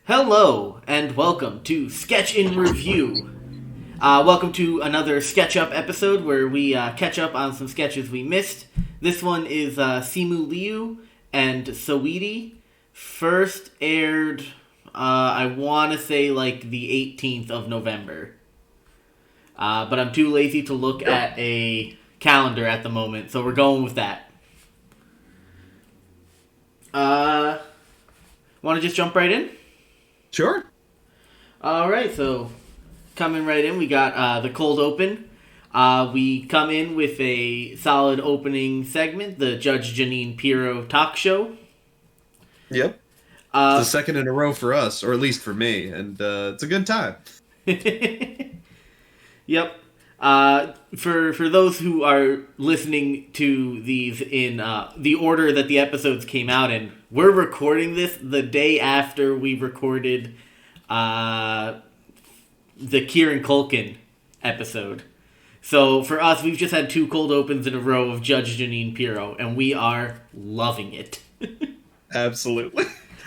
Hello, and welcome to Sketch in Review. Welcome to another Sketch Up episode where we catch up on some sketches we missed. This one is Simu Liu and Saweetie. First aired, I want to say like the 18th of November. But I'm too lazy to look at a calendar at the moment, so we're going with that. Want to just jump right in? Sure. Alright, so coming right in, we got the cold open. We come in with a solid opening segment, the Judge Janine Pirro talk show. Yep. It's the second in a row for us, or at least for me, and it's a good time. Yep. For those who are listening to these in the order that the episodes came out in, we're recording this the day after we recorded the Kieran Culkin episode. So for us, we've just had two cold opens in a row of Judge Janine Pirro, and we are loving it. Absolutely.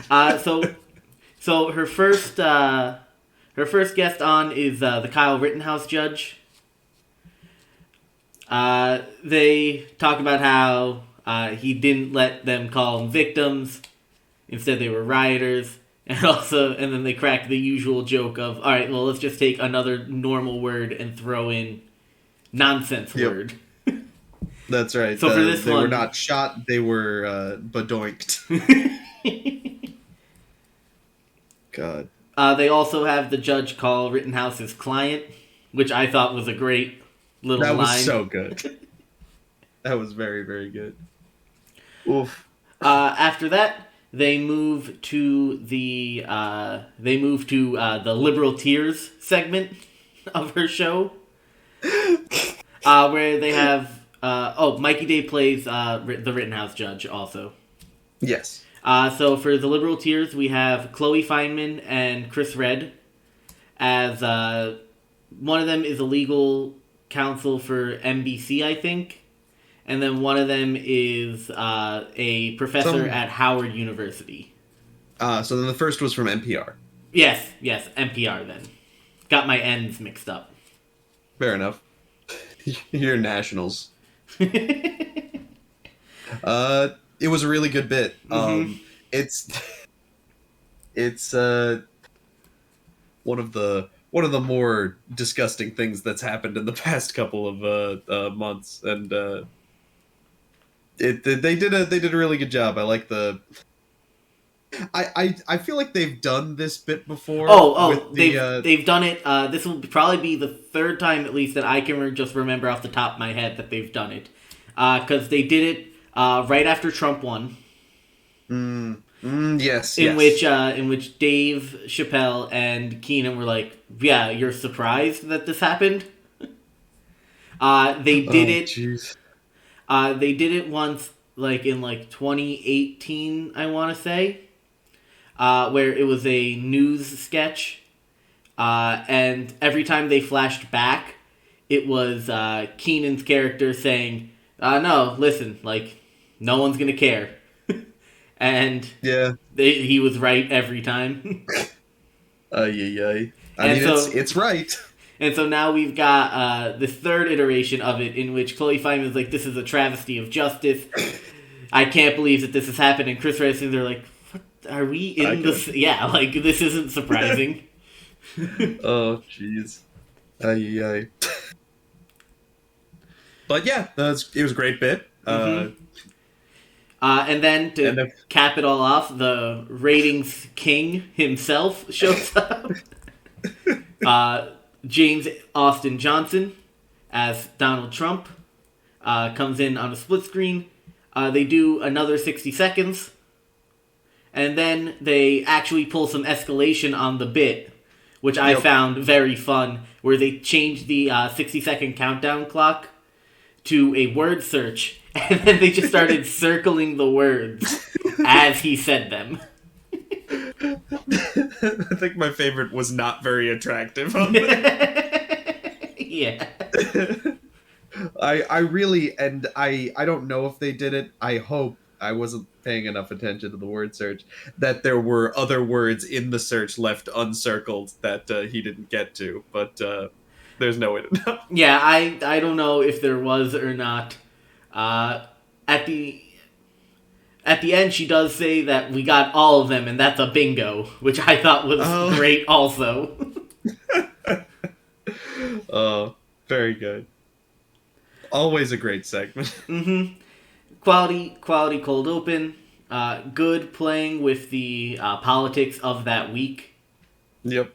So her first guest on is the Kyle Rittenhouse judge. They talk about how he didn't let them call them victims. Instead, they were rioters. And then they crack the usual joke of, all right, well, let's just take another normal word and throw in nonsense word. That's right. So for this they one, were not shot, they were badoinked. God. They also have the judge call Rittenhouse his client, which I thought was a great little line. That was so good. That was very, very good. Oof. After that, they move to the liberal tears segment of her show, where they have Mikey Day plays the Rittenhouse judge also. Yes. So for the liberal tears, we have Chloe Feynman and Chris Redd as one of them is a legal counsel for NBC, I think. And then one of them is a professor at Howard University. So then the first was from NPR. Yes, NPR then. Got my ends mixed up. Fair enough. You're nationals. It was a really good bit. Mm-hmm. It's one of the more disgusting things that's happened in the past couple of months, and they did a really good job. I like the. I feel like they've done this bit before. They've done it. This will probably be the third time at least that I can just remember off the top of my head that they've done it, because they did it right after Trump won. Yes. In which Dave Chappelle and Keenan were like, "Yeah, you're surprised that this happened." They did it. Geez. They did it once, like in 2018, I want to say, where it was a news sketch, and every time they flashed back, it was Keenan's character saying, "No, listen, no one's gonna care." And yeah, he was right every time. It's right. And so now we've got this third iteration of it in which Chloe Feynman's like, "This is a travesty of justice. I can't believe that this has happened." And Chris Red's they're like, "What are we in this? Yeah, this isn't surprising." Oh, jeez. But yeah, it was a great bit. Mm-hmm. And then to cap it all off, the ratings king himself shows up. James Austin Johnson as Donald Trump comes in on a split screen. They do another 60 seconds. And then they actually pull some escalation on the bit, which I found very fun, where they changed the 60-second countdown clock to a word search. And then they just started circling the words as he said them. I think my favorite was not very attractive. Yeah. I really, and I don't know if they did it. I hope I wasn't paying enough attention to the word search, that there were other words in the search left uncircled that he didn't get to, but there's no way to know. Yeah, I don't know if there was or not. At the end, she does say that we got all of them, and that's a bingo, which I thought was great also. Oh, very good. Always a great segment. Mm-hmm. Quality cold open. Good playing with the politics of that week. Yep.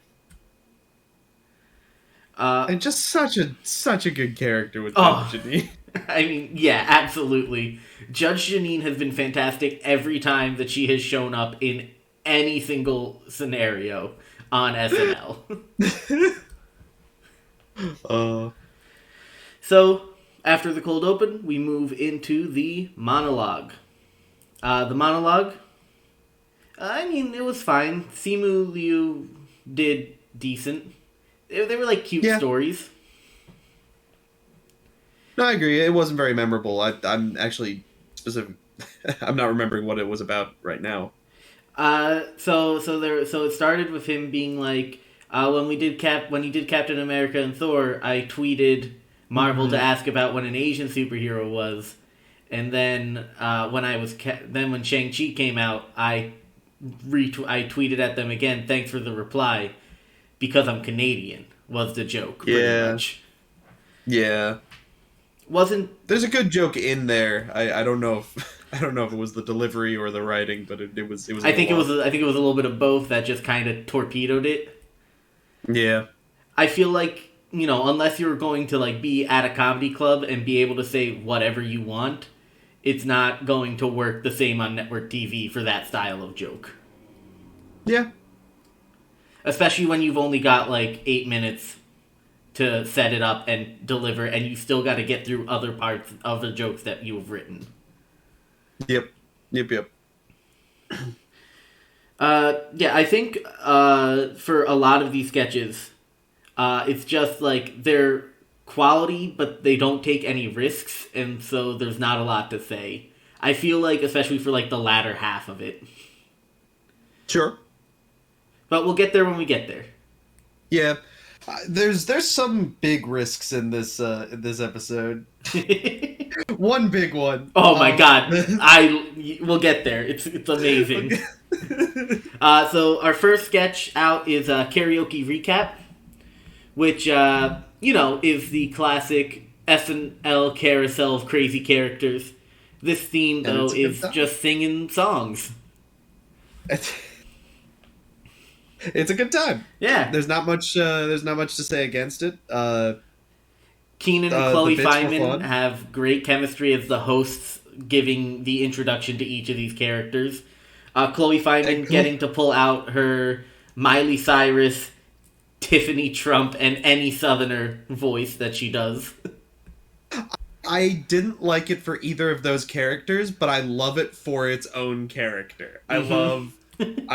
And just such a good character with Judge Janine. I mean, yeah, absolutely. Judge Janine has been fantastic every time that she has shown up in any single scenario on SNL. So, after the cold open, we move into the monologue. The monologue, I mean, it was fine. Simu Liu did decent. They were like cute stories. No, I agree. It wasn't very memorable. I'm actually specific. I'm not remembering what it was about right now. So it started with him being like, when he did Captain America and Thor, I tweeted Marvel to ask about what an Asian superhero was, and then when Shang-Chi came out, I tweeted at them again, thanks for the reply, because I'm Canadian, was the joke, pretty much. Yeah. There's a good joke in there. I don't know if it was the delivery or the writing, but it was. I think it was a little bit of both that just kind of torpedoed it. Yeah. I feel like, unless you're going to like be at a comedy club and be able to say whatever you want, it's not going to work the same on network TV for that style of joke. Yeah. Especially when you've only got like 8 minutes to set it up and deliver, and you still got to get through other parts of the jokes that you have written. Yep. I think for a lot of these sketches, it's just like they're quality, but they don't take any risks, and so there's not a lot to say. I feel like, especially for like the latter half of it. Sure. But we'll get there when we get there. Yeah. There's some big risks in this episode. One big one. Oh my god! We'll get there. It's amazing. So our first sketch out is Karaoke Recap, which is the classic SNL carousel of crazy characters. This theme though is just singing songs. It's a good time. Yeah. There's not much to say against it. Keenan and Chloe Fineman have great chemistry as the hosts giving the introduction to each of these characters. Chloe Fineman getting to pull out her Miley Cyrus, Tiffany Trump, and any Southerner voice that she does. I didn't like it for either of those characters, but I love it for its own character. Mm-hmm.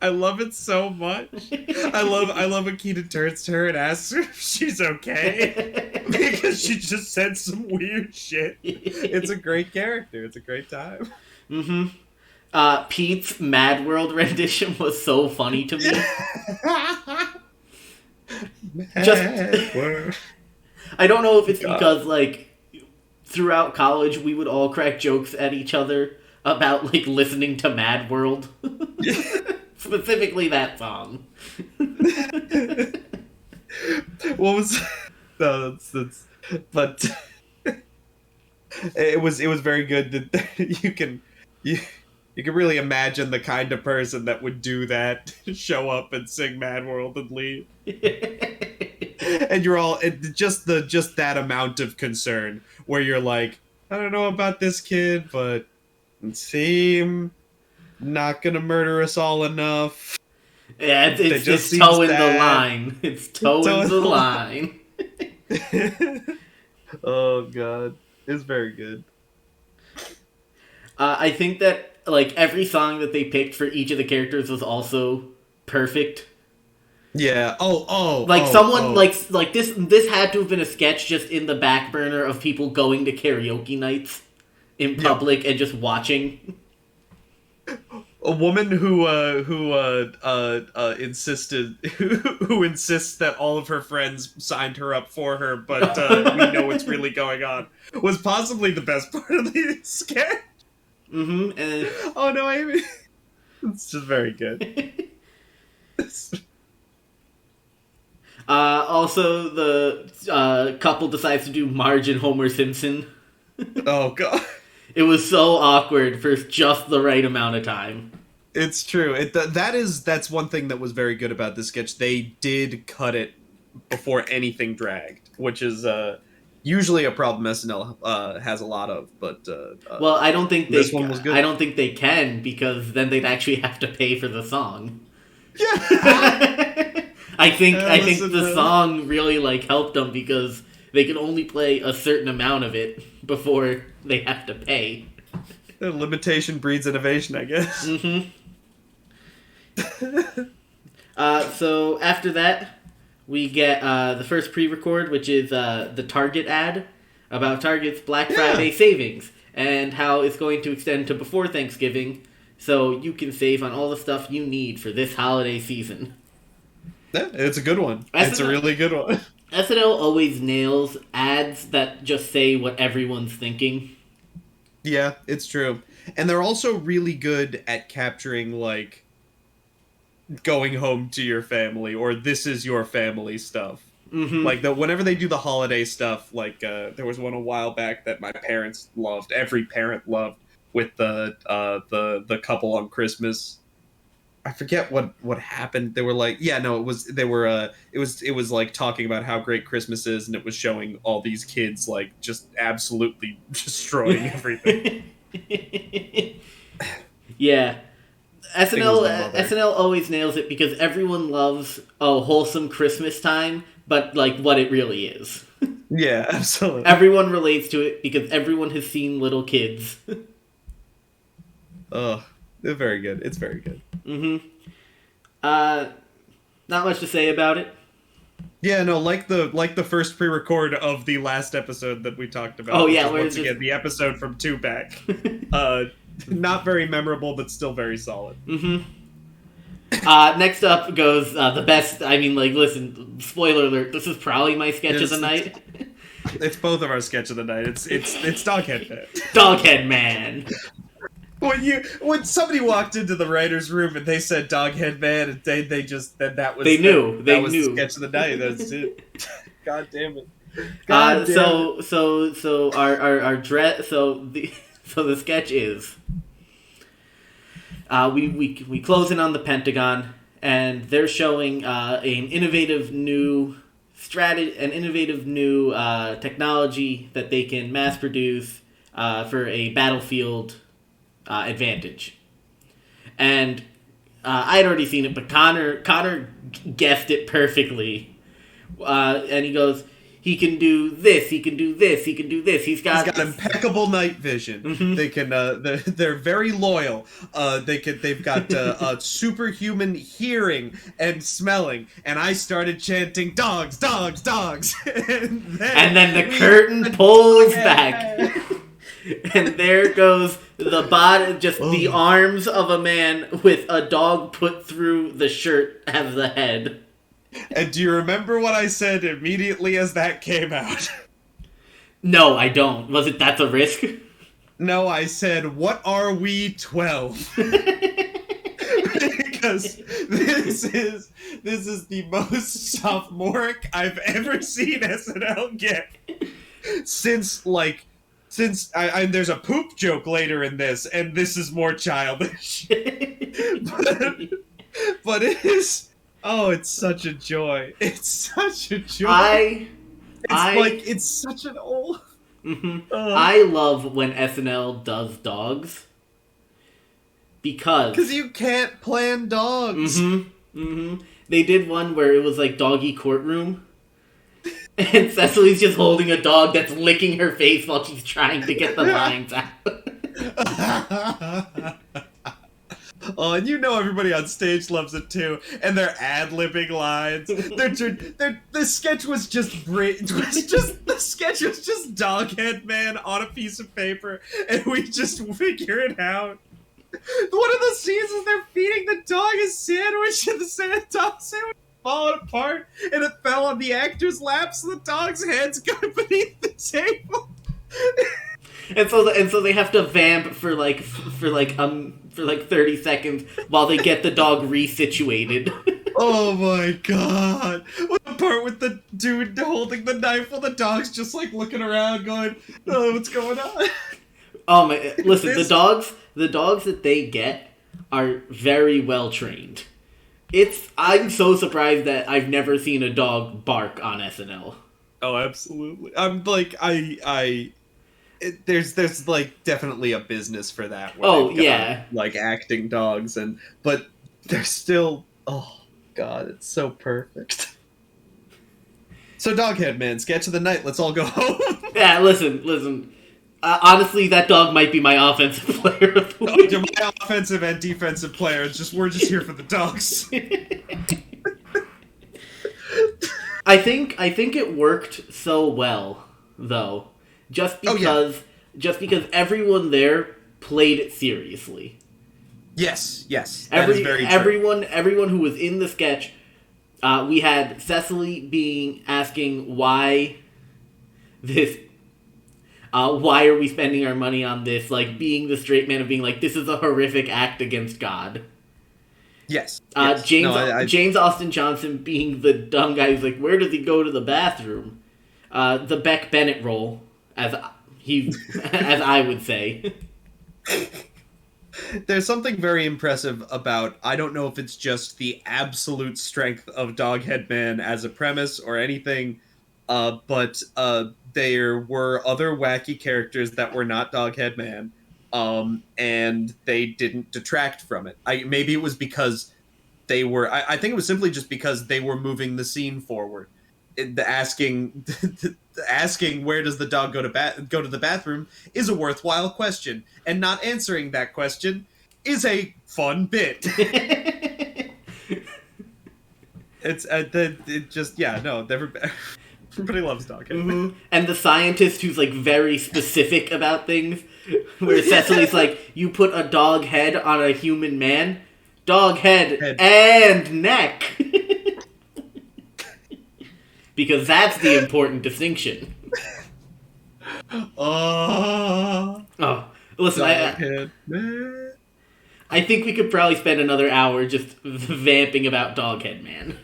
I love it so much. I love when Keaton turns to her and asks her if she's okay. Because she just said some weird shit. It's a great character. It's a great time. Mm-hmm. Pete's Mad World rendition was so funny to me. I don't know if it's because, like, throughout college we would all crack jokes at each other about, like, listening to Mad World. Specifically that song. What was... No, that's... But... It was very good that you can really imagine the kind of person that would do that, show up and sing Mad World and leave. And you're all just that amount of concern where you're like, I don't know about this kid, but it seems not gonna murder us all enough. Yeah, it's towing the line. It's towing the line. Oh god, it's very good. I think that like every song that they picked for each of the characters was also perfect. Yeah. Like this had to have been a sketch just in the back burner of people going to karaoke nights in public and just watching. A woman who insists that all of her friends signed her up for her, but we know what's really going on, was possibly the best part of the sketch. Mm-hmm. Oh no, Amy! It's just very good. Also, the couple decides to do Marge and Homer Simpson. Oh god. It was so awkward for just the right amount of time. It's true. That's one thing that was very good about this sketch. They did cut it before anything dragged, which is usually a problem SNL has a lot of. But well, I don't think this one was good. I don't think they can, because then they'd actually have to pay for the song. Yeah. I think the song really helped them, because they can only play a certain amount of it before they have to pay. Limitation breeds innovation, I guess. Mm-hmm. So after that, we get the first pre-record, which is the Target ad about Target's Black Friday savings and how it's going to extend to before Thanksgiving, so you can save on all the stuff you need for this holiday season. Yeah, it's a good one. It's a really good one. SNL always nails ads that just say what everyone's thinking. Yeah, it's true. And they're also really good at capturing, going home to your family, or this is your family stuff. Mm-hmm. Whenever they do the holiday stuff, there was one a while back that my parents loved, every parent loved, with the couple on Christmas. I forget what happened. They were it was talking about how great Christmas is, and it was showing all these kids just absolutely destroying everything. Yeah. SNL always nails it, because everyone loves a wholesome Christmas time, but what it really is. Yeah, absolutely. Everyone relates to it because everyone has seen little kids. Oh, they're very good. It's very good. Mm-hmm. Not much to say about it. Yeah, no, the first pre-record of the last episode that we talked about. Oh yeah, once again the episode from 2 back. Not very memorable, but still very solid. Mm-hmm. Next up goes the best. I mean, listen, spoiler alert. This is probably my sketch of the night. It's both of our sketch of the night. It's Doghead Man. Doghead Man. When somebody walked into the writer's room and they said Doghead Man, and they knew that was the sketch of the night. That's it. God damn it. So the sketch is we close in on the Pentagon, and they're showing an innovative new technology that they can mass produce for a battlefield advantage. And I'd already seen it, but Connor guessed it perfectly. And he goes, he can do this, he can do this, he can do this. He's got impeccable night vision. Mm-hmm. They can they're very loyal. They've got superhuman hearing and smelling. And I started chanting dogs, dogs, dogs. and then the curtain pulls back. And there goes the body, just the arms of a man with a dog put through the shirt as the head. And do you remember what I said immediately as that came out? No, I don't. Was it That's a Risk? No, I said, what are we, 12? Because this is the most sophomoric I've ever seen SNL get. Since there's a poop joke later in this, and this is more childish. but it is... Oh, it's such a joy. It's such a joy. It's such an old... Mm-hmm. I love when SNL does dogs. Because you can't plan dogs. Mm-hmm. Mm-hmm. They did one where it was Doggy Courtroom. And Cecily's just holding a dog that's licking her face while she's trying to get the lines out. Oh, and you know everybody on stage loves it too, and they're ad-libbing lines. The sketch was just great. The sketch was just Doghead Man on a piece of paper, and we just figure it out. One of the scenes is they're feeding the dog a sandwich, and the dog sandwich falling apart, and it fell on the actor's lap, so the dog's head's going beneath the table. And so they have to vamp for like 30 seconds while they get the dog resituated. Oh my god! What the part with the dude holding the knife while the dog's just like looking around, going, "Oh, what's going on?" Oh my! Listen, the dogs that they get are very well trained. I'm so surprised that I've never seen a dog bark on SNL. Oh, absolutely. I'm like, there's like definitely a business for that. Oh yeah, like acting dogs, but they're still. Oh god, it's so perfect. So Doghead Man, sketch of the night. Let's all go home. Yeah, listen. Honestly, that dog might be my offensive player of the week. You're my offensive and defensive player. We're just here for the dogs. I think it worked so well though, just because everyone there played it seriously. Yes, that is very true. Everyone who was in the sketch, we had Cecily asking why are we spending our money on this? Like, being the straight man of being like, this is a horrific act against God. Yes. James Austin Johnson being the dumb guy who's like, where does he go to the bathroom? The Beck Bennett role, as I would say. There's something very impressive about, I don't know if it's just the absolute strength of Doghead Man as a premise or anything, but there were other wacky characters that were not Doghead Man, and they didn't detract from it. Maybe it was because they were... I think it was simply just because they were moving the scene forward. Asking where does the dog go to the bathroom is a worthwhile question, and not answering that question is a fun bit. Everybody loves Doghead. Mm-hmm. And the scientist who's like very specific about things, where Cecily's like, you put a dog head on a human man, dog head. And neck. Because that's the important distinction. Oh, listen, I think we could probably spend another hour just vamping about Doghead Man.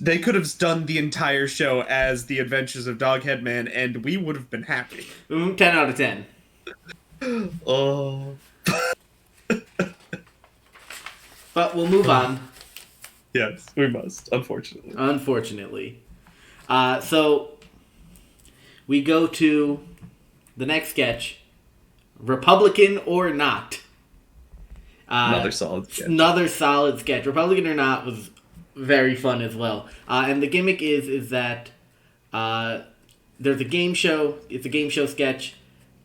They could have done the entire show as The Adventures of Doghead Man, and we would have been happy. 10 out of 10. Oh. But we'll move on. Yes, we must, unfortunately. So, we go to the next sketch, Republican or Not. Another solid sketch. Republican or Not was very fun as well. And the gimmick is that there's a game show. It's a game show sketch.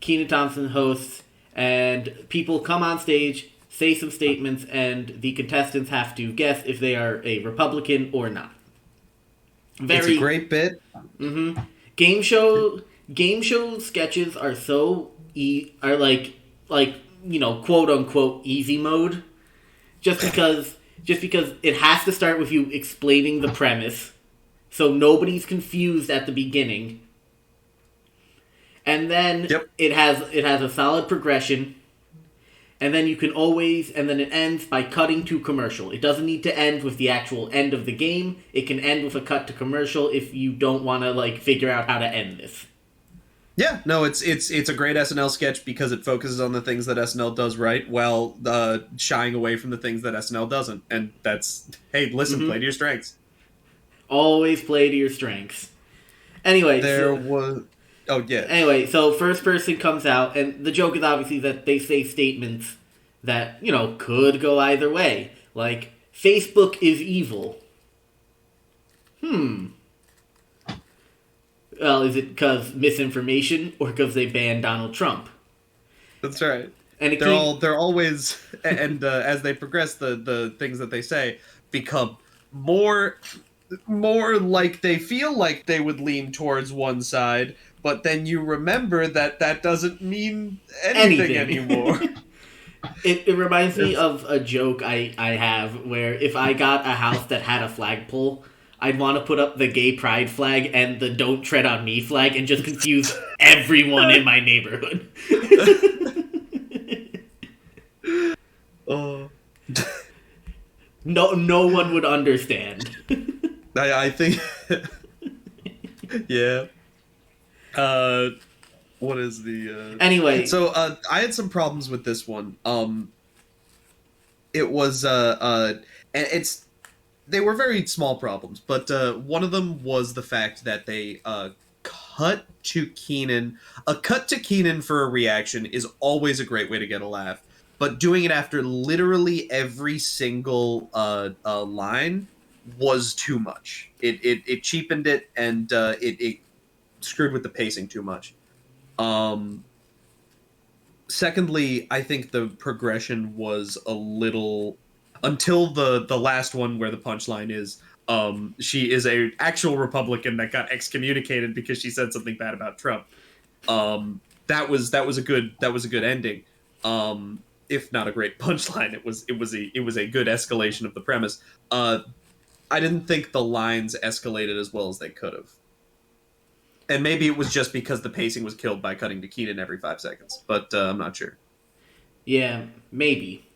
Kenan Thompson hosts, and people come on stage, say some statements, and the contestants have to guess if they are a Republican or not. It's a great bit. Mm-hmm. Game show sketches are so quote unquote easy mode, just because it has to start with you explaining the premise, so nobody's confused at the beginning, and then it has a solid progression. And then it ends by cutting to commercial. It doesn't need to end with the actual end of the game. It can end with a cut to commercial if you don't want to figure out how to end this. Yeah, no, it's a great SNL sketch because it focuses on the things that SNL does right, while shying away from the things that SNL doesn't. And that's, hey, listen, play to your strengths. Always play to your strengths. Anyway, Anyway, so first person comes out, and the joke is obviously that they say statements that, could go either way. Like, Facebook is evil. Well, is it because misinformation or because they banned Donald Trump? That's right. And it they're always, and as they progress, the things that they say become more like they feel like they would lean towards one side, but then you remember that doesn't mean anything anymore. It reminds me of a joke I have where if I got a house that had a flagpole, I'd want to put up the gay pride flag and the don't tread on me flag and just confuse everyone in my neighborhood. Oh. No one would understand. I think yeah. What is the Anyway, so I had some problems with this one. It was it's they were very small problems, but one of them was the fact that they cut to Keenan. A cut to Keenan for a reaction is always a great way to get a laugh, but doing it after literally every single line was too much. It cheapened it, and it screwed with the pacing too much. Secondly, I think the progression was a little, until the last one where the punchline is she is a actual Republican that got excommunicated because she said something bad about Trump. That was a good ending. If not a great punchline, it was a good escalation of the premise. I didn't think the lines escalated as well as they could have. And maybe it was just because the pacing was killed by cutting to Keenan every 5 seconds, but I'm not sure. Yeah, maybe.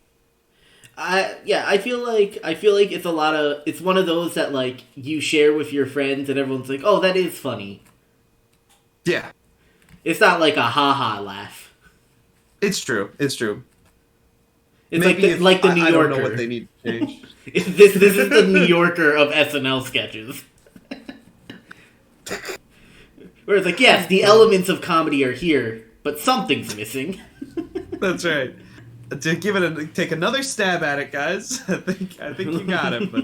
I feel like it's one of those that like you share with your friends and everyone's like, "Oh, that is funny." Yeah. It's not like a ha-ha laugh. It's true. It's It's like the New Yorker. I don't know what they need to change. This is the New Yorker of SNL sketches. Where it's like, yes, the elements of comedy are here, but something's missing. That's right. To take another stab at it, guys. I think you got it, but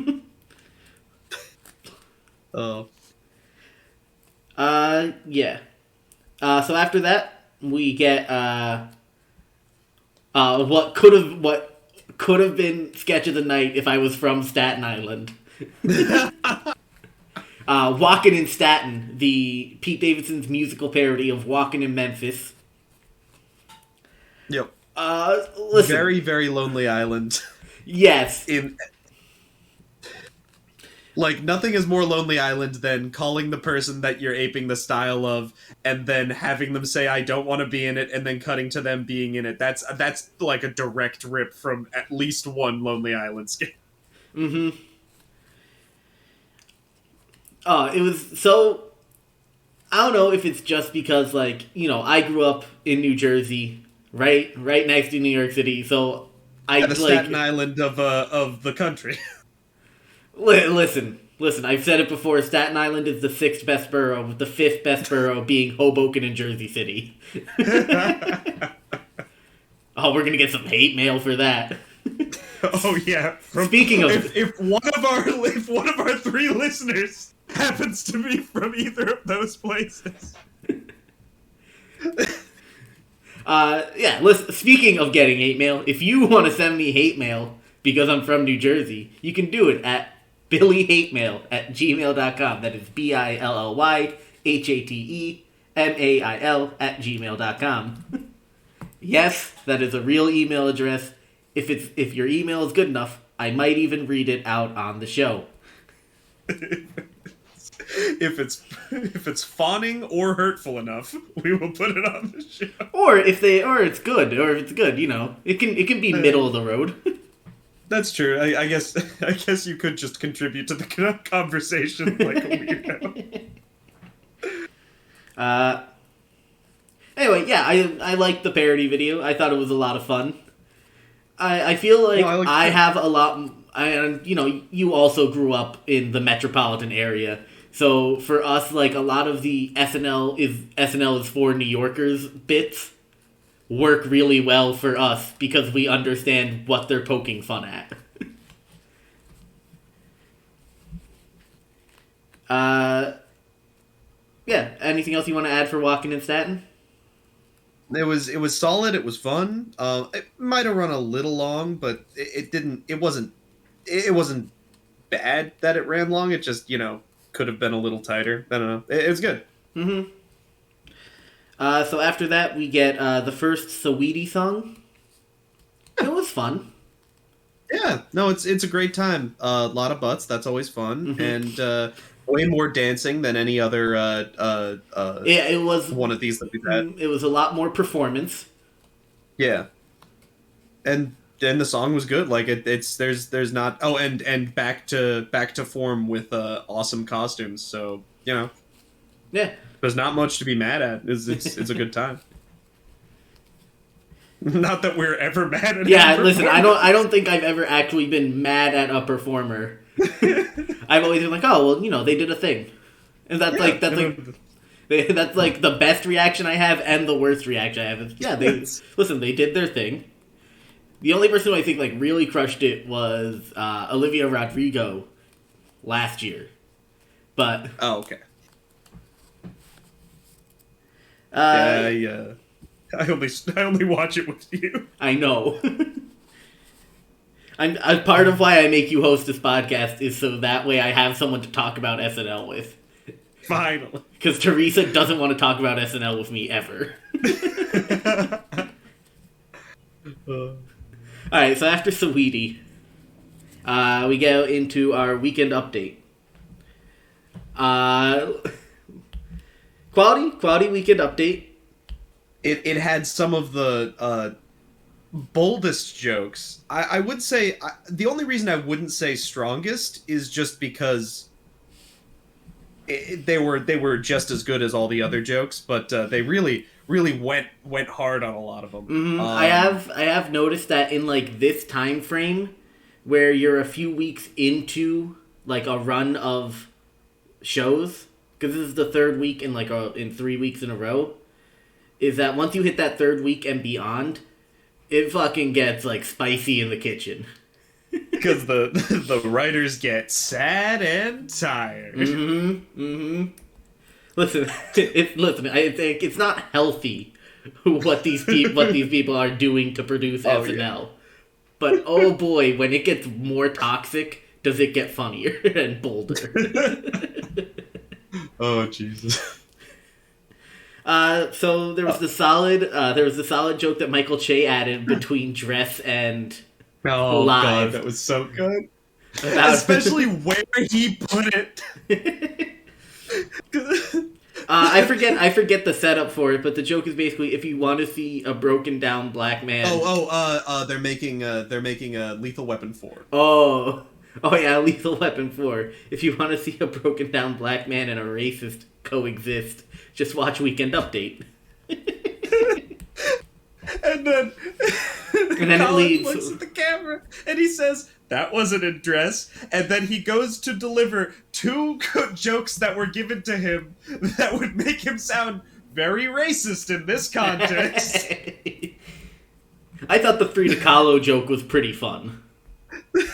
oh. Yeah. So after that, we get what could have been sketch of the night if I was from Staten Island. Walkin' in Staten, the Pete Davidson's musical parody of Walkin' in Memphis. Yep. Listen. Very, very lonely island. Yes. Like, nothing is more Lonely Island than calling the person that you're aping the style of and then having them say, I don't want to be in it, and then cutting to them being in it. That's like a direct rip from at least one Lonely Island skit. Mm-hmm. It was so... I don't know if it's just because, like, you know, I grew up in New Jersey, right next to New York City, so the Staten Island of the country. Listen, I've said it before, Staten Island is the 6th best borough, with the 5th best borough being Hoboken and Jersey City. Oh, we're gonna get some hate mail for that. Oh yeah. Speaking of, if one of our 3 listeners happens to be from either of those places. Yeah, listen, speaking of getting hate mail, if you want to send me hate mail because I'm from New Jersey, you can do it at billyhatemail@gmail.com. That is BILLYHATEMAIL@gmail.com. Yes, that is a real email address. If your email is good enough, I might even read it out on the show. If it's fawning or hurtful enough, we will put it on the show. Or if it's good, you know, it can be middle of the road. That's true. I guess you could just contribute to the conversation like a weirdo. Anyway, yeah, I liked the parody video. I thought it was a lot of fun. I feel like I have a lot. You know, you also grew up in the metropolitan area, so for us, like a lot of the SNL is for New Yorkers bits work really well for us because we understand what they're poking fun at. Yeah, anything else you want to add for Walking in Staten? It was solid. It was fun. It might have run a little long, but it didn't. It wasn't bad that it ran long. It just could have been a little tighter. I don't know. It was good. Mm-hmm. So after that, we get the first Saweetie song. It was fun. Yeah, no, it's a great time. A lot of butts. That's always fun, and way more dancing than any other. Yeah, it was one of these that we've had. It was a lot more performance. Yeah, and the song was good. Like there's not. Oh, and back to form with awesome costumes. So yeah, there's not much to be mad at. It's a good time. Not that we're ever mad at. Yeah, listen, I don't think I've ever actually been mad at a performer. I've always been like, oh well, they did a thing, and that's that's like the best reaction I have and the worst reaction I have. They did their thing. The only person who I think like really crushed it was Olivia Rodrigo last year, but okay. Yeah. I only watch it with you. I know. I'm part of why I make you host this podcast is so that way I have someone to talk about SNL with. Finally. Because Teresa doesn't want to talk about SNL with me ever. Alright, so after Saweetie, we go into our weekend update. Quality weekend update. It had some of the boldest jokes. I would say the only reason I wouldn't say strongest is just because they were just as good as all the other jokes, but they really went hard on a lot of them. Mm-hmm. I have noticed that in like this time frame where you're a few weeks into like a run of shows, because this is the third week in 3 weeks in a row. Is that once you hit that third week and beyond, it fucking gets, like, spicy in the kitchen. Because the writers get sad and tired. Mm-hmm. Mm-hmm. Listen, I think it's not healthy what these people are doing to produce SNL. Yeah. But, oh boy, when it gets more toxic, does it get funnier and bolder. Oh, Jesus. So there was the solid joke that Michael Che added between dress and live. God, that was so good. Especially where he put it. I forget the setup for it, but the joke is basically if you want to see a broken down black man. They're making a Lethal Weapon 4. Oh yeah, Lethal Weapon 4. If you want to see a broken down black man and a racist coexist, just watch Weekend Update. and then it leads. Looks at the camera and he says, "That wasn't in dress." And then he goes to deliver 2 jokes that were given to him that would make him sound very racist in this context. I thought the Frida Kahlo joke was pretty fun.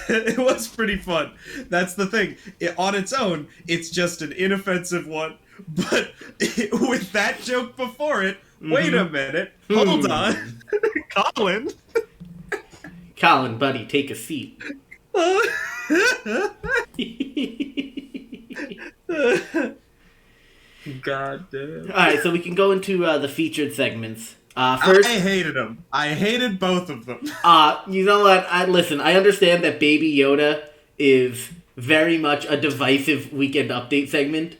It was pretty fun. That's the thing. On its own, it's just an inoffensive one. But with that joke before it, wait a minute. Hold on. Colin, buddy, take a seat. God damn. Alright, so we can go into the featured segments. First, I hated them. I hated both of them. You know what? I understand that Baby Yoda is very much a divisive Weekend Update segment.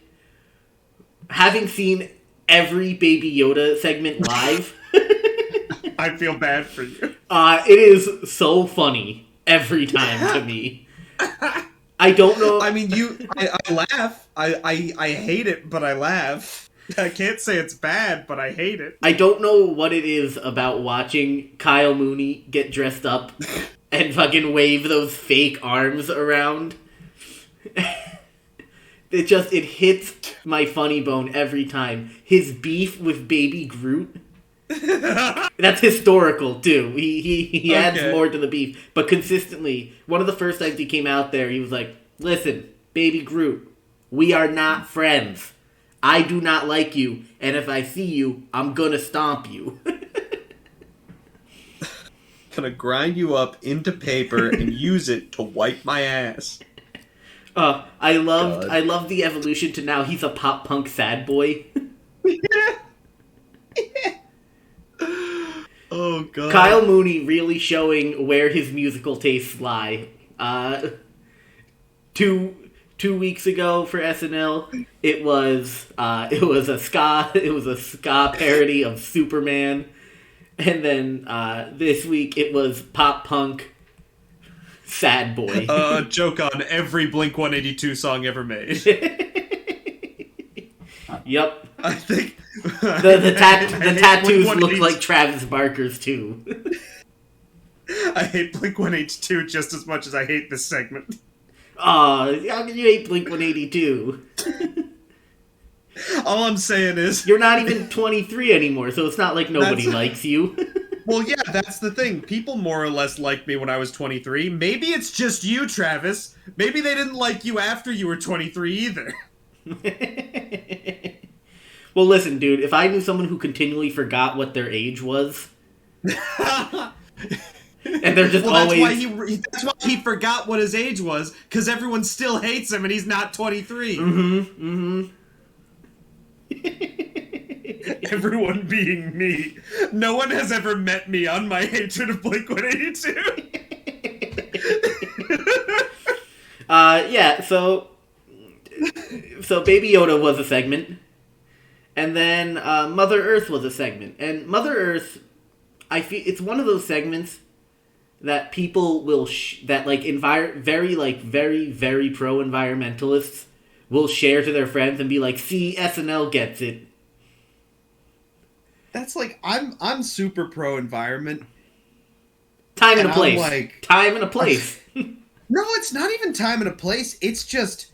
Having seen every Baby Yoda segment live, I feel bad for you. It is so funny every time to me. I don't know. I mean, I laugh. I hate it, but I laugh. I can't say it's bad, but I hate it. I don't know what it is about watching Kyle Mooney get dressed up and fucking wave those fake arms around. It hits my funny bone every time. His beef with Baby Groot. That's historical, too. He adds more to the beef. But consistently, one of the first times he came out there, he was like, "Listen, Baby Groot, we are not friends. I do not like you, and if I see you, I'm gonna stomp you." gonna grind you up into paper and use it to wipe my ass. I love the evolution to now he's a pop punk sad boy. Yeah. Oh god. Kyle Mooney really showing where his musical tastes lie. Two weeks ago for SNL, it was a ska parody of Superman, and then this week it was pop punk sad boy. Joke on every Blink-182 song ever made. Yep. I think the tattoos look like Travis Barker's too. I hate Blink-182 just as much as I hate this segment. Aw, how can you hate Blink-182? All I'm saying is... You're not even 23 anymore, so it's not like nobody likes you. Well, yeah, that's the thing. People more or less liked me when I was 23. Maybe it's just you, Travis. Maybe they didn't like you after you were 23 either. Well, listen, dude, if I knew someone who continually forgot what their age was... And they're just always... That's why he forgot what his age was, because everyone still hates him and he's not 23. Everyone being me. No one has ever met me on my hatred of Blink-182. Yeah, so Baby Yoda was a segment. And then Mother Earth was a segment. And Mother Earth, I feel it's one of those segments that people will very pro-environmentalists will share to their friends and be like, "See, SNL gets it." That's like I'm super pro-environment. Time and a place. Time and a place. No, it's not even time and a place. It's just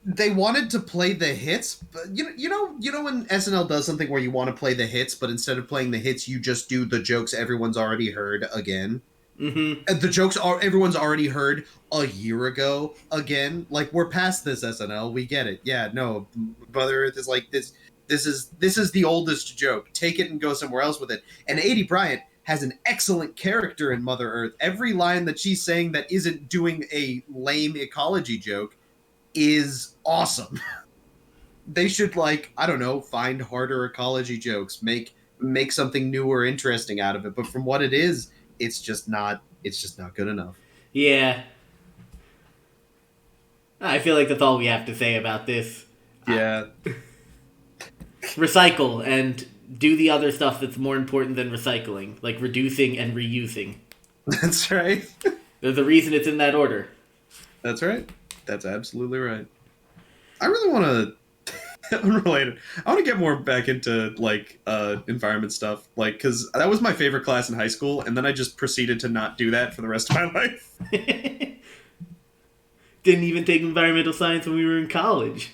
they wanted to play the hits. But you know when SNL does something where you want to play the hits, but instead of playing the hits, you just do the jokes everyone's already heard again. Mm-hmm. The jokes everyone's already heard a year ago again. Like, we're past this, SNL. We get it. Yeah, no, Mother Earth is like this. This is the oldest joke. Take it and go somewhere else with it. And A.D. Bryant has an excellent character in Mother Earth. Every line that she's saying that isn't doing a lame ecology joke is awesome. They should, like, I don't know, find harder ecology jokes, make something new or interesting out of it. But from what it is, it's just not good enough. Yeah. I feel like that's all we have to say about this. Yeah. Recycle and do the other stuff that's more important than recycling, like reducing and reusing. That's right. There's a reason it's in that order. That's right. That's absolutely right. I really want to... Unrelated. I want to get more back into, like, environment stuff. Like, because that was my favorite class in high school, and then I just proceeded to not do that for the rest of my life. Didn't even take environmental science when we were in college.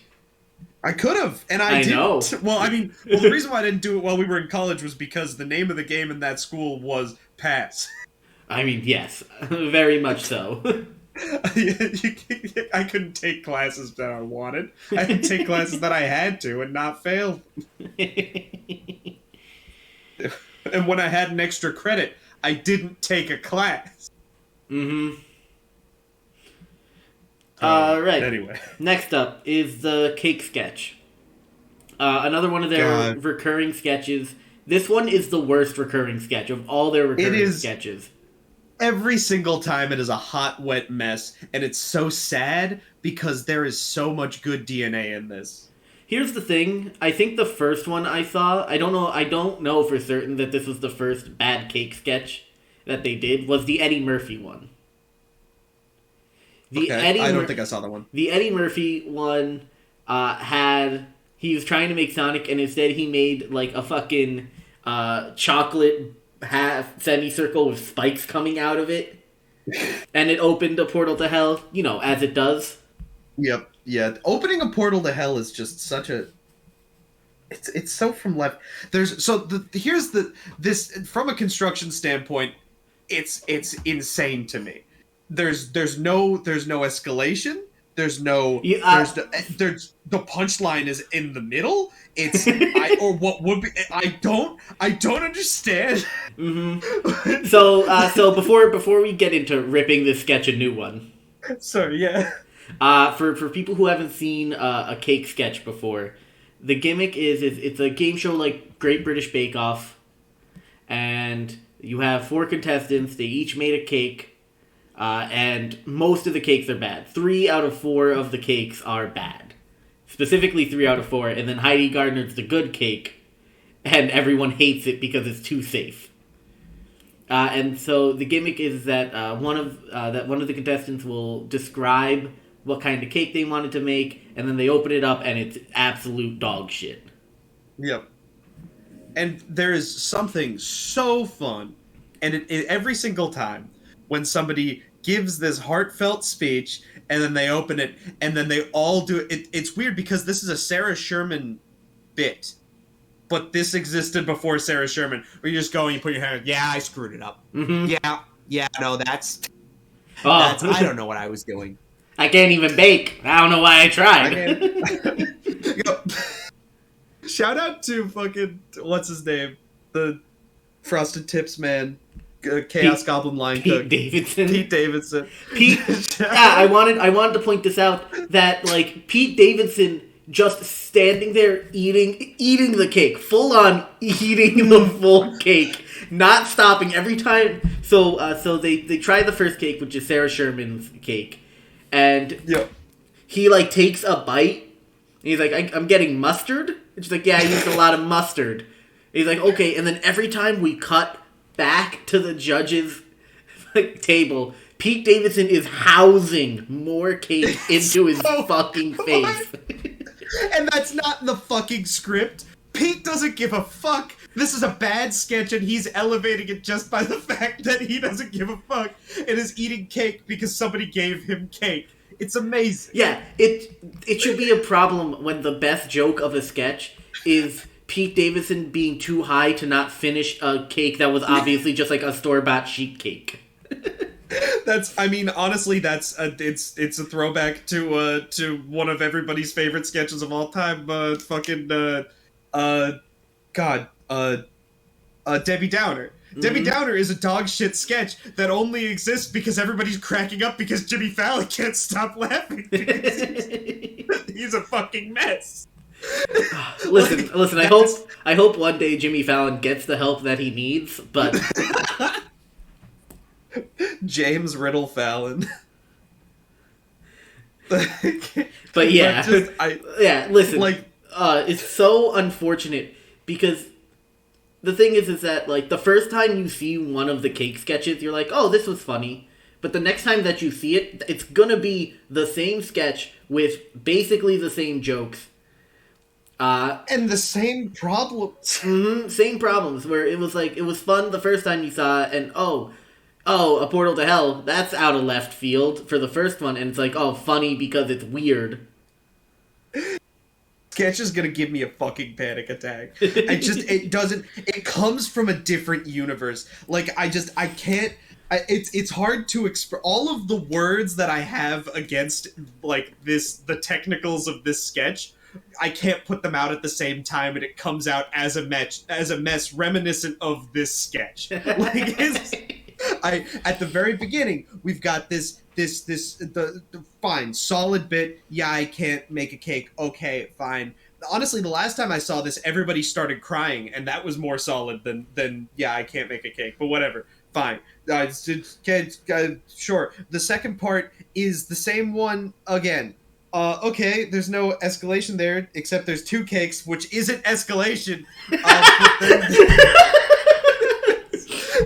I could have, and I didn't. Know. Well, the reason why I didn't do it while we were in college was because the name of the game in that school was PASS. I mean, yes. Very much so. I couldn't take classes that I wanted. I had to take classes that I had to and not fail. And when I had an extra credit, I didn't take a class. Mm-hmm. Right. Anyway. Next up is the cake sketch. Another one of their recurring sketches. This one is the worst recurring sketch of all their recurring sketches. Every single time it is a hot, wet mess, and it's so sad because there is so much good DNA in this. Here's the thing. I think the first one I saw, I don't know for certain that this was the first bad cake sketch that they did, was the Eddie Murphy one. I don't think I saw that one. The Eddie Murphy one he was trying to make Sonic, and instead he made like a fucking chocolate half semicircle with spikes coming out of it, and it opened a portal to hell, as it does. Yep, yeah. Opening a portal to hell is just such a... It's so from left. Here's this from a construction standpoint, it's insane to me. There's no escalation. There's no, there's the punchline is in the middle. It's or what would be. I don't understand. Mm-hmm. So before we get into ripping this sketch a new one, sorry, yeah. For people who haven't seen a cake sketch before, the gimmick is it's a game show like Great British Bake Off, and you have 4 contestants. They each made a cake, and most of the cakes are bad. 3 out of 4 of the cakes are bad. Specifically 3 out of 4, and then Heidi Gardner's the good cake, and everyone hates it because it's too safe. And so the gimmick is that one of the contestants will describe what kind of cake they wanted to make, and then they open it up, and it's absolute dog shit. Yep. And there is something so fun, and every single time when somebody gives this heartfelt speech, and then they open it, and then they all do it. It's weird because this is a Sarah Sherman bit, but this existed before Sarah Sherman, where you just go and you put your hand, yeah, I screwed it up. Mm-hmm. Yeah, no, that's I don't know what I was doing. I can't even bake. I don't know why I tried. Shout out to fucking, what's his name? The Frosted Tips man. Chaos Goblin line cook. Pete Davidson. I wanted to point this out, that like Pete Davidson just standing there eating the cake, full on eating the full cake, not stopping every time. So they try the first cake, which is Sarah Sherman's cake, and he like takes a bite. And he's like, I'm getting mustard. And she's like, yeah, I used a lot of mustard. And he's like, okay. And then every time we cut back to the judges' table, Pete Davidson is housing more cake into his fucking face. And that's not in the fucking script. Pete doesn't give a fuck. This is a bad sketch, and he's elevating it just by the fact that he doesn't give a fuck and is eating cake because somebody gave him cake. It's amazing. Yeah, it should be a problem when the best joke of a sketch is Pete Davidson being too high to not finish a cake that was obviously just like a store-bought sheet cake. Honestly, it's a throwback to one of everybody's favorite sketches of all time. Debbie Downer. Mm-hmm. Debbie Downer is a dog shit sketch that only exists because everybody's cracking up because Jimmy Fallon can't stop laughing. He's a fucking mess. Listen. I hope one day Jimmy Fallon gets the help that he needs, but James Riddle Fallon. But yeah, listen, it's so unfortunate because the thing is that like the first time you see one of the cake sketches, you're like, oh, this was funny. But the next time that you see it, it's gonna be the same sketch with basically the same jokes. And the same problems. Mm-hmm, same problems, where it was fun the first time you saw it, and a portal to hell, that's out of left field for the first one, and it's like, oh, funny because it's weird. Sketch is gonna give me a fucking panic attack. It comes from a different universe. Like, I can't, it's hard to express all of the words that I have against, like, the technicals of this sketch. I can't put them out at the same time, and it comes out as a mess reminiscent of this sketch. Like, at the very beginning, we've got the fine, solid bit. Yeah, I can't make a cake. Okay, fine. Honestly, the last time I saw this, everybody started crying, and that was more solid than yeah, I can't make a cake. But whatever, fine. Sure. The second part is the same one again. Okay, there's no escalation there, except there's 2 cakes, which isn't escalation.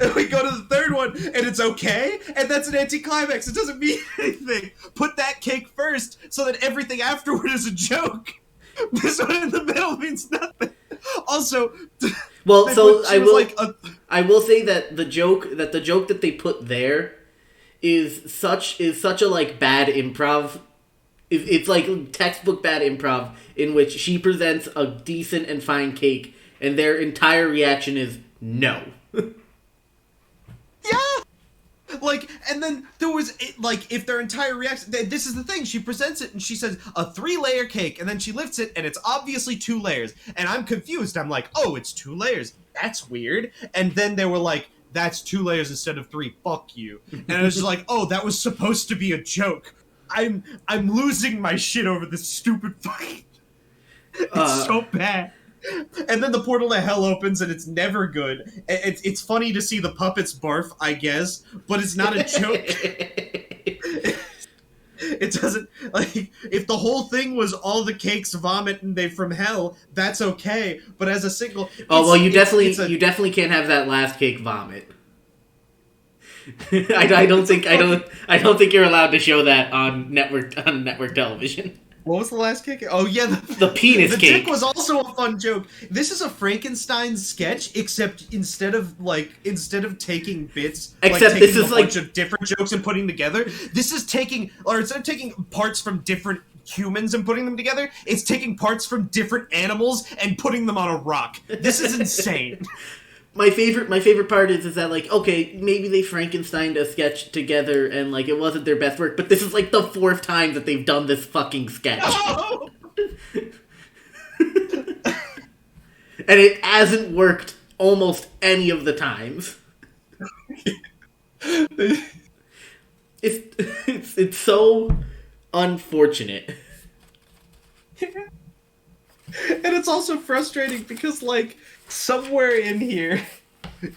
And we go to the third one, and it's okay, and that's an anticlimax. It doesn't mean anything. Put that cake first, so that everything afterward is a joke. This one in the middle means nothing. Also, well, so I will say that the joke that they put there is such a like bad improv. It's like textbook bad improv in which she presents a decent and fine cake, and their entire reaction is no. Yeah! Like, and then there was, like, if their entire reaction, this is the thing, she presents it and she says, a 3-layer cake, and then she lifts it, and it's obviously 2 layers. And I'm confused. I'm like, oh, it's 2 layers. That's weird. And then they were like, that's 2 layers instead of 3. Fuck you. And I was just like, oh, that was supposed to be a joke. I'm losing my shit over this stupid fight. It's so bad. And then the portal to hell opens, and it's never good. It's funny to see the puppets barf, I guess, but it's not a joke. It doesn't, like, if the whole thing was all the cakes vomit and they from hell, that's okay. But as a single, you definitely can't have that last cake vomit. I don't think you're allowed to show that on network television. What was the last cake? Oh yeah, the penis the cake. dick was also a fun joke. This is a Frankenstein sketch, except instead of taking bits, this is a bunch of different jokes and putting together. This is instead of taking parts from different humans and putting them together, it's taking parts from different animals and putting them on a rock. This is insane. My favorite part is that, like, okay, maybe they Frankensteined a sketch together and, like, it wasn't their best work, but this is, like, the 4th time that they've done this fucking sketch. Oh! And it hasn't worked almost any of the times. It's so unfortunate. And it's also frustrating because, like, somewhere in here,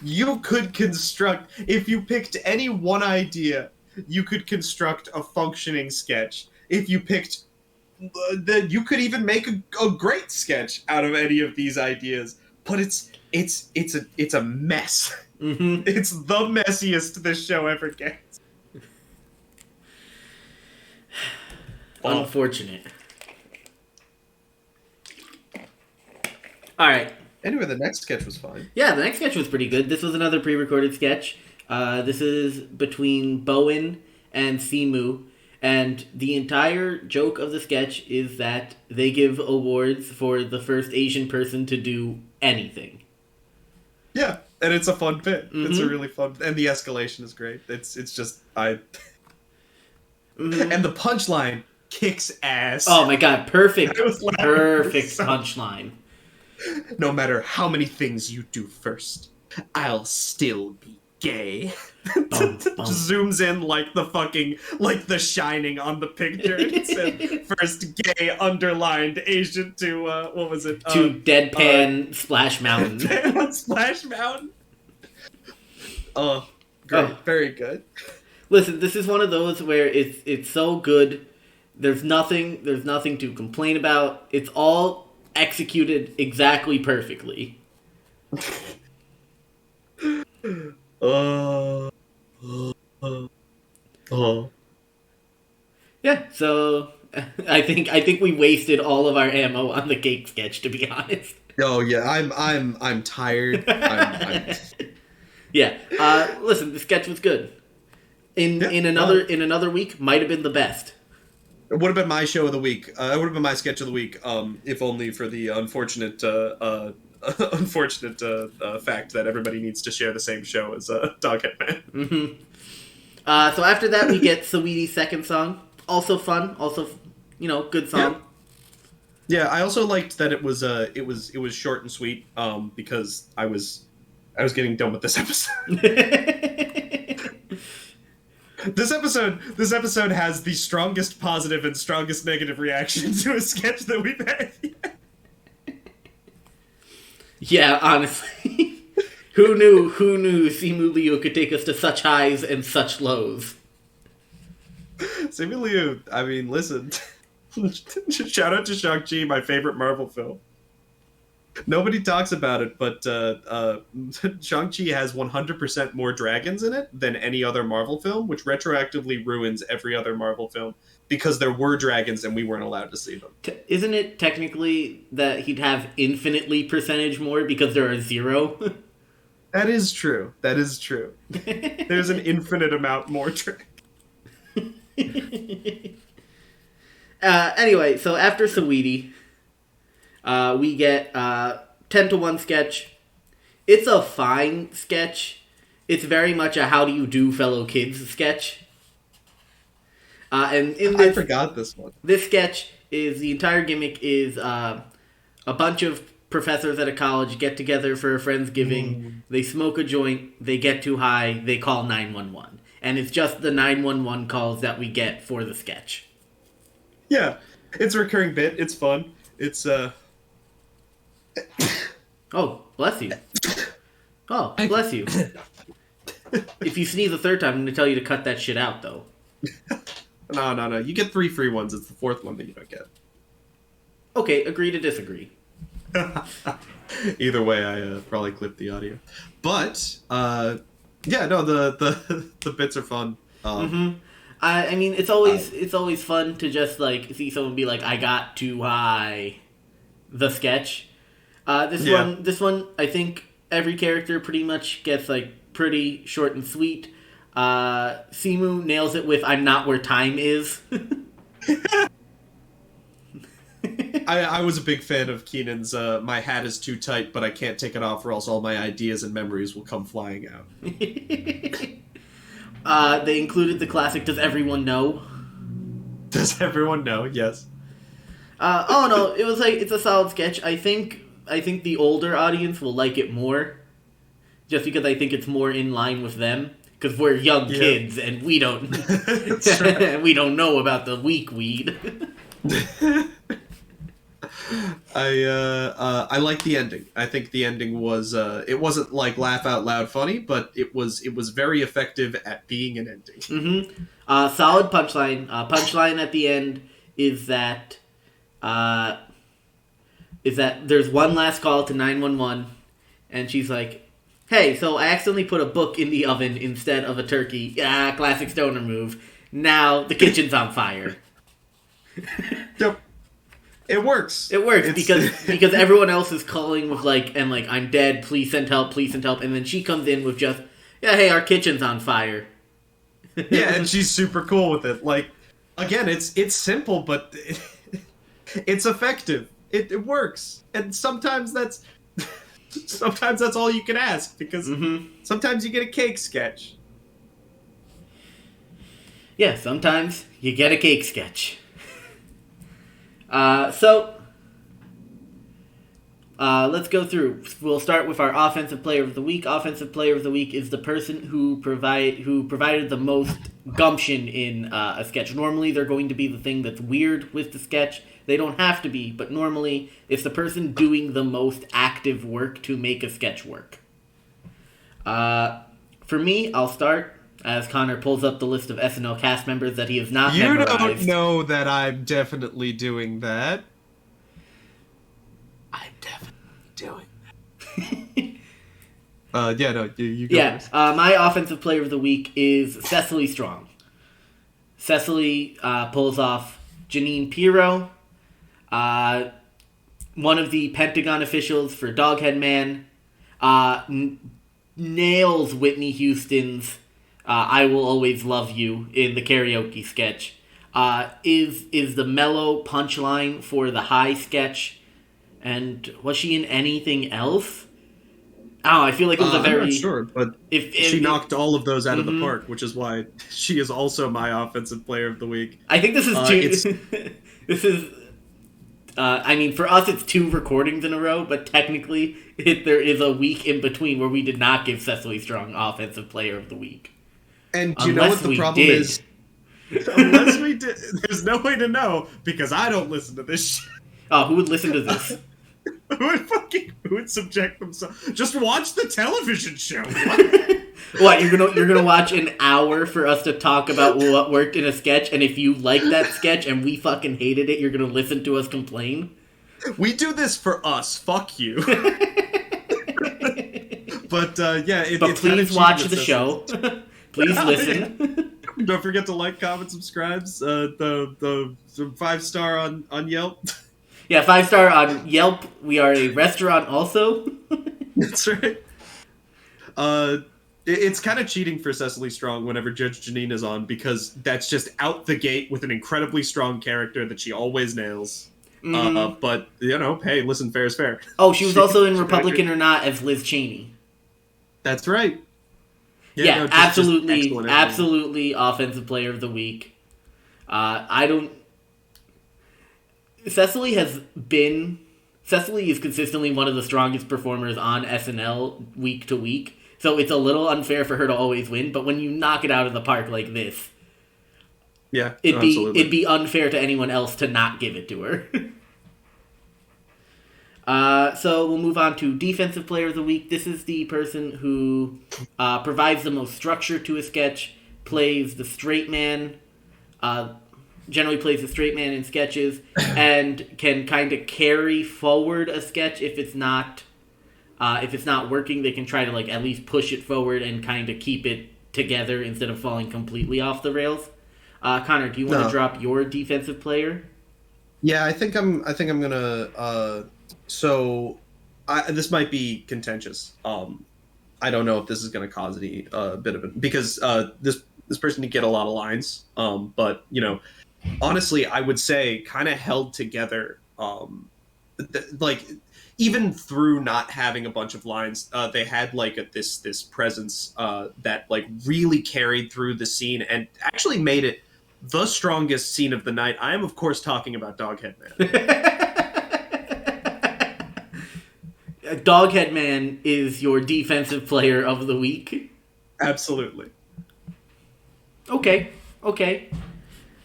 you could construct, if you picked any one idea, you could construct a functioning sketch. If you picked, you could even make a great sketch out of any of these ideas. But it's a mess. Mm-hmm. It's the messiest this show ever gets. Unfortunate. All right. Anyway, the next sketch was fine. Yeah, the next sketch was pretty good. This was another pre-recorded sketch. This is between Bowen and Simu, and the entire joke of the sketch is that they give awards for the first Asian person to do anything. Yeah, and it's a fun bit. Mm-hmm. It's a really fun, and the escalation is great. It's just Mm-hmm. And the punchline kicks ass. Oh my god, perfect so punchline. No matter how many things you do first, I'll still be gay. Zooms in like the Shining on the picture. It said first gay underlined Asian to what was it? To Deadpan Splash Mountain. Deadpan Splash Mountain. Oh, great, very good. Listen, this is one of those where it's so good. There's nothing to complain about. It's all executed exactly perfectly. Yeah, so I think we wasted all of our ammo on the cake sketch, to be honest. Oh yeah, I'm tired. Yeah. Listen, the sketch was good. In another week, might have been the best. It would have been my show of the week. It would have been my sketch of the week, if only for the unfortunate fact that everybody needs to share the same show as Doghead Man. Mm-hmm. So after that, we get Saweetie's second song. Also fun. Also, good song. Yeah, I also liked that it was short and sweet. Because I was getting done with this episode. This episode has the strongest positive and strongest negative reaction to a sketch that we've had yet. Yeah, honestly. Who knew Simu Liu could take us to such highs and such lows? Simu Liu, I mean, listen. Shout out to Shang-Chi, my favorite Marvel film. Nobody talks about it, but Shang-Chi has 100% more dragons in it than any other Marvel film, which retroactively ruins every other Marvel film, because there were dragons and we weren't allowed to see them. Isn't it technically that he'd have infinitely percentage more because there are 0? That is true. There's an infinite amount more dragons. Anyway, so after Saweetie, we get 10-1 sketch. It's a fine sketch. it's very much a how do you do fellow kids sketch. And in I forgot this one. This sketch is the entire gimmick is a bunch of professors at a college get together for a Friendsgiving. They smoke a joint. They get too high. They call 911, and it's just the 911 calls that we get for the sketch. Yeah, it's a recurring bit. It's fun. It's Oh, bless you. Oh, bless you. If you sneeze a third time, I'm going to tell you to cut that shit out, though. No. You get 3 free ones. It's the 4th one that you don't get. Okay, agree to disagree. Either way, I probably clipped the audio. But, yeah, no, the bits are fun. I mean, it's always fun to just, like, see someone be like, I got too high. The sketch. This one, I think every character pretty much gets, like, pretty short and sweet. Simu nails it with I'm not where time is. I was a big fan of Keenan's my hat is too tight, but I can't take it off or else all my ideas and memories will come flying out. They included the classic Does Everyone Know? Does everyone know? Yes. No, it was like, it's a solid sketch. I think the older audience will like it more. Just because I think it's more in line with them. Because we're young kids and we don't we don't know about the weak weed. I like the ending. I think the ending was it wasn't like laugh out loud funny, but it was very effective at being an ending. Solid punchline. Punchline at the end is that there's one last call to 911, and she's like, "Hey, so I accidentally put a book in the oven instead of a turkey. Yeah, classic stoner move. Now the kitchen's on fire." Yep. It works. It works because everyone else is calling with like I'm dead, please send help, and then she comes in with just, yeah, hey, our kitchen's on fire. Yeah, and she's super cool with it. Like, again, it's simple, but it's effective. It works, and sometimes that's all you can ask, because sometimes you get a cake sketch. Yeah, sometimes you get a cake sketch. So let's go through. We'll start with our Offensive Player of the Week. Offensive Player of the Week is the person who provided the most gumption in a sketch. Normally, they're going to be the thing that's weird with the sketch. They don't have to be, but normally it's the person doing the most active work to make a sketch work. For me, I'll start. As Connor pulls up the list of SNL cast members that he has not memorized. You don't know that I'm definitely doing that. I'm definitely doing that. Yeah, no, you go first. My Offensive Player of the Week is Cecily Strong. Cecily pulls off Janine Pirro, one of the Pentagon officials for Doghead Man, nails Whitney Houston's I Will Always Love You in the karaoke sketch. Is the mellow punchline for the high sketch. And was she in anything else? Oh, I feel like it was a very... I'm not sure, but she knocked all of those out of the park, which is why she is also my Offensive Player of the Week. I think this is this is... I mean, for us, it's 2 recordings in a row, but technically, there is a week in between where we did not give Cecily Strong Offensive Player of the Week. And do you know what the problem is? Unless we did, there's no way to know, because I don't listen to this shit. Oh, who would listen to this? Who would subject themselves? Just watch the television show. What, you're gonna watch an hour for us to talk about what worked in a sketch, and if you like that sketch and we fucking hated it, you're gonna listen to us complain? We do this for us. Fuck you. But but please watch the show. Please listen. Don't forget to like, comment, subscribe. The 5-star on Yelp. Yeah, 5-star on Yelp. We are a restaurant also. That's right. It's kind of cheating for Cecily Strong whenever Judge Janine is on, because that's just out the gate with an incredibly strong character that she always nails. But, hey, listen, fair is fair. Oh, she was also in Republican or Not as Liz Cheney. That's right. Yeah, no, just absolutely, excellent. absolutely offensive player of the week. I don't. Cecily is consistently one of the strongest performers on SNL week to week, so it's a little unfair for her to always win. But when you knock it out of the park like this, Yeah, it'd be unfair to anyone else to not give it to her. So we'll move on to Defensive Player of the Week. This is the person who provides the most structure to a sketch, plays the straight man, generally plays the straight man in sketches, and can kind of carry forward a sketch if it's not working. They can try to at least push it forward and kind of keep it together instead of falling completely off the rails. Connor, do you want to drop your defensive player? Yeah, I think I'm gonna. This might be contentious. I don't know if this is gonna cause any bit of it because this person did get a lot of lines. But honestly, I would say kind of held together. Even through not having a bunch of lines, they had this presence that really carried through the scene and actually made it the strongest scene of the night. I am, of course, talking about Doghead Man. Doghead Man is your defensive player of the week. Absolutely. Okay.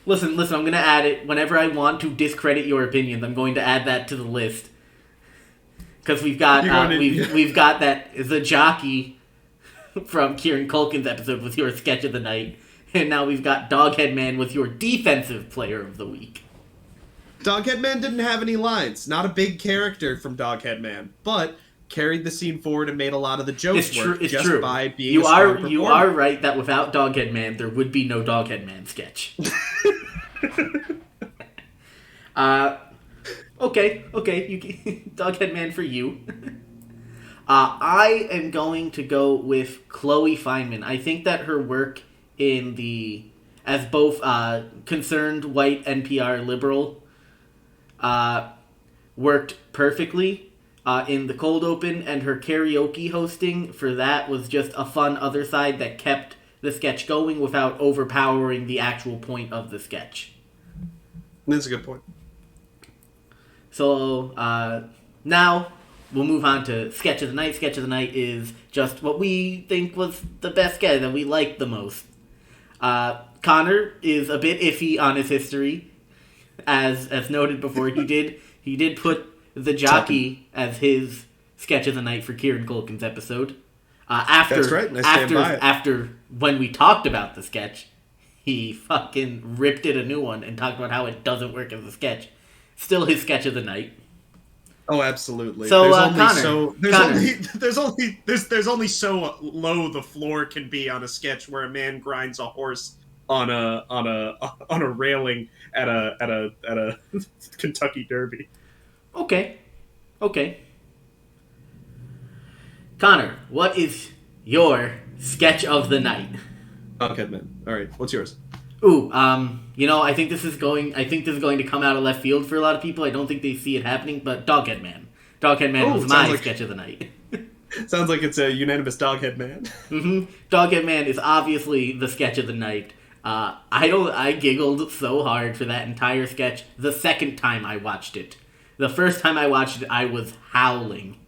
Listen, I'm going to add it. Whenever I want to discredit your opinions, I'm going to add that to the list. Because we've got we've got that the jockey from Kieran Culkin's episode with your sketch of the night, and now we've got Doghead Man with your defensive player of the week. Doghead Man didn't have any lines. Not a big character from Doghead Man, but carried the scene forward and made a lot of the jokes work just by being a strong performer. You are right that without Doghead Man, there would be no Doghead Man sketch. Okay, Doghead Man for you. I am going to go with Chloe Feynman. I think that her work as both concerned white NPR liberal worked perfectly in the cold open, and her karaoke hosting for that was just a fun other side that kept the sketch going without overpowering the actual point of the sketch. That's a good point. So now we'll move on to Sketch of the Night. Sketch of the Night is just what we think was the best sketch that we liked the most. Connor is a bit iffy on his history. As noted before, he did put the jockey as his Sketch of the Night for Kieran Culkin's episode. That's right, and I stand by it. After when we talked about the sketch, he fucking ripped it a new one and talked about how it doesn't work as a sketch. Still his Sketch of the Night. Oh, absolutely. So, there's only so low the floor can be on a sketch where a man grinds a horse on a railing at a Kentucky Derby. Okay. Connor, what is your Sketch of the Night? Okay, man. All right, what's yours? Ooh, I think this is going to come out of left field for a lot of people. I don't think they see it happening, but Doghead Man. Doghead Man was my Sketch of the Night. Sounds like it's a unanimous Doghead Man. Mm-hmm. Doghead Man is obviously the Sketch of the Night. I giggled so hard for that entire sketch the second time I watched it. The first time I watched it, I was howling.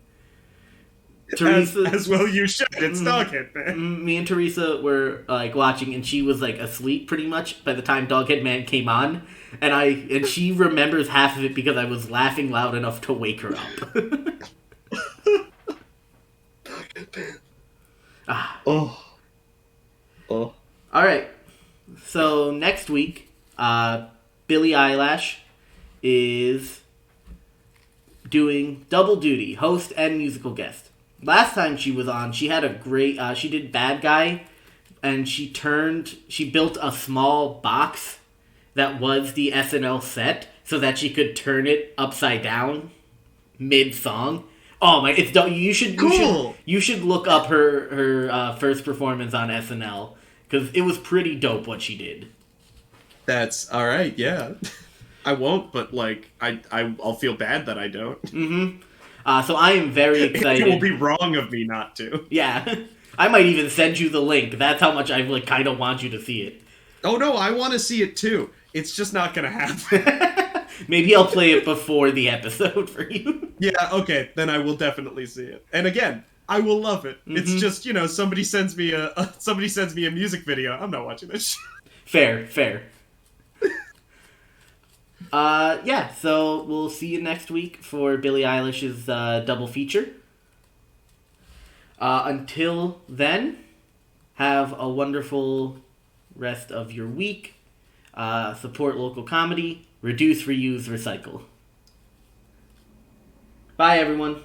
Teresa, as well you should. It's Doghead Man. Me and Teresa were watching, and she was asleep pretty much by the time Doghead Man came on, and she remembers half of it because I was laughing loud enough to wake her up. Doghead Man. Oh. All right. So next week, Billie Eilish is doing double duty, host and musical guest. Last time she was on, she had a great, she did Bad Guy, and she built a small box that was the SNL set so that she could turn it upside down mid-song. Oh my, it's you should look up her first performance on SNL, because it was pretty dope what she did. That's all right, yeah. I won't, but I'll feel bad that I don't. Mm-hmm. So I am very excited. It will be wrong of me not to. Yeah. I might even send you the link. That's how much I like kind of want you to see it. Oh no, I want to see it too. It's just not gonna happen. Maybe I'll play it before the episode for you. Yeah, okay, then I will definitely see it. And again, I will love it. Mm-hmm. It's just, somebody sends me a music video. I'm not watching this shit. Fair. Yeah, so we'll see you next week for Billie Eilish's double feature. Until then, have a wonderful rest of your week. Support local comedy. Reduce, reuse, recycle. Bye, everyone.